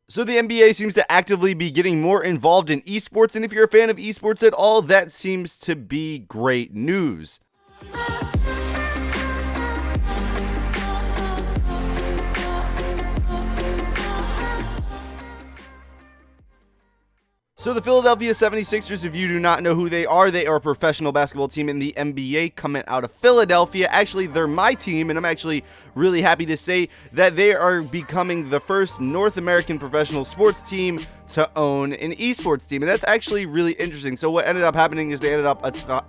So the NBA seems to actively be getting more involved in esports, and if you're a fan of esports at all, that seems to be great news. So the Philadelphia 76ers, if you do not know who they are a professional basketball team in the NBA coming out of Philadelphia. Actually, they're my team, and I'm actually really happy to say that they are becoming the first North American professional sports team to own an esports team, and that's actually really interesting. So what ended up happening is they ended up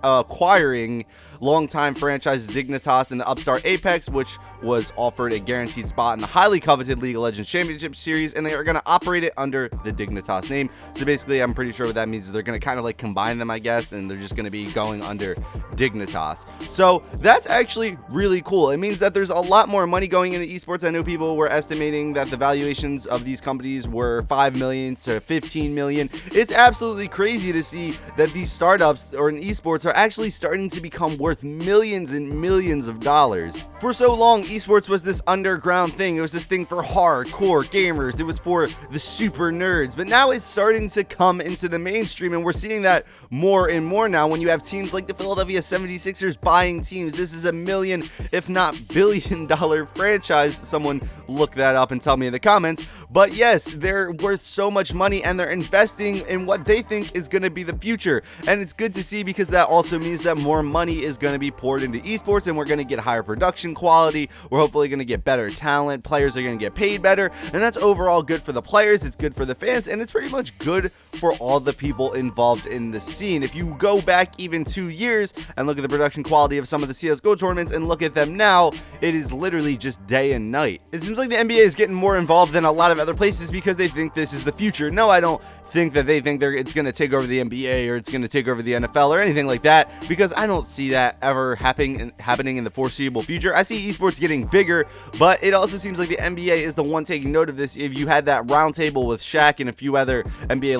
acquiring longtime franchise Dignitas and the upstart Apex, which was offered a guaranteed spot in the highly coveted League of Legends Championship Series, and they are going to operate it under the Dignitas name. So basically, I'm pretty sure what that means is they're going to kind of like combine them, I guess, and they're just going to be going under Dignitas. So that's actually really cool. It means that there's a lot more money going into esports. I know people were estimating that the valuations of these companies were 5 million to 15 million. It's absolutely crazy to see that these startups or in esports are actually starting to become worth millions and millions of dollars. For so long, esports was this underground thing. It was this thing for hardcore gamers. It was for the super nerds. But now it's starting to come into the mainstream, and we're seeing that more and more now when you have teams like the Philadelphia 76ers buying teams. This is a million, if not billion-dollar franchise. Someone look that up and tell me in the comments. But yes, they're worth so much money, and they're investing in what they think is going to be the future. And it's good to see, because that also means that more money is going to be poured into esports, and we're going to get higher production quality. We're hopefully going to get better talent. Players are going to get paid better, and that's overall good for the players. It's good for the fans, and it's pretty much good for all the people involved in the scene. If you go back even 2 years and look at the production quality of some of the CSGO tournaments and look at them now, it is literally just day and night. It seems like the NBA is getting more involved than a lot of other places because they think this is the future. No, I don't think that they think it's going to take over the NBA or it's going to take over the NFL or anything like that, because I don't see that ever happening in the foreseeable future. I see esports getting bigger, but it also seems like the NBA is the one taking note of this. If you had that roundtable with Shaq and a few other NBA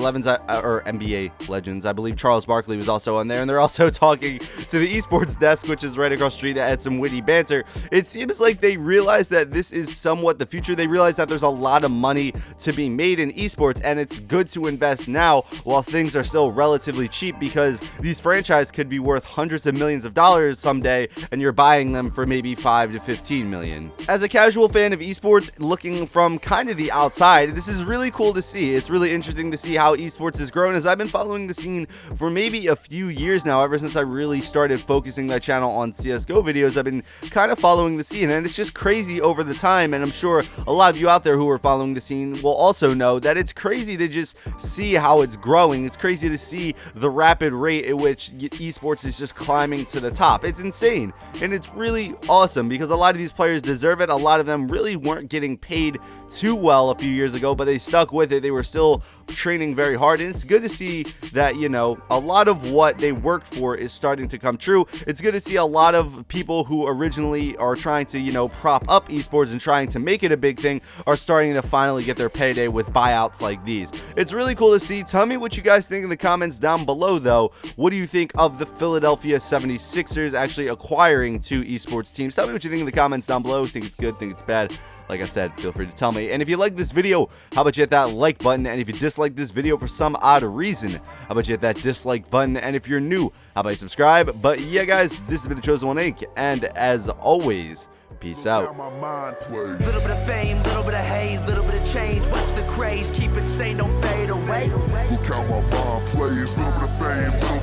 legends, I believe Charles Barkley was also on there, and they're also talking to the esports desk, which is right across the street, that had some witty banter. It seems like they realize that this is somewhat the future. They realize that there's a lot of money to be made in esports, and it's good to invest now while things are still relatively cheap, because these franchises could be worth hundreds of millions of dollars someday, and you're buying them for maybe 5 to 15 million. As a casual fan of esports, looking from kind of the outside, this is really cool to see. It's really interesting to see how esports has grown, as I've been following the scene for maybe a few years now. Ever since I really started focusing my channel on CSGO videos, I've been kind of following the scene, and it's just crazy over the time. And I'm sure a lot of you out there who are following the scene will also know that it's crazy to just see how it's growing. It's crazy to see the rapid rate at which esports is just climbing to the top. It's insane, and it's really awesome, because a lot of these players deserve it. A lot of them really weren't getting paid too well a few years ago, but they stuck with it. They were still training very hard, and it's good to see that, you know, a lot of what they worked for is starting to come true. It's good to see a lot of people who originally are trying to, you know, prop up esports and trying to make it a big thing are starting to finally get their payday with buyouts like these. It's really cool to see. Tell me what you guys think in the comments down below, though. What do you think of the Philadelphia 76ers actually acquiring 2 esports teams? Tell me what you think in the comments down below. Think it's good, think it's bad. Like I said, feel free to tell me. And if you like this video, how about you hit that like button? And if you dislike this video for some odd reason, how about you hit that dislike button? And if you're new, how about you subscribe? But yeah, guys, this has been the Chosen One Inc. And as always, peace out. Little bit of fame, little bit of hate, little bit of change. Watch the craze, keep it sane, don't fade away. Look how my mind plays. Little bit of fame, little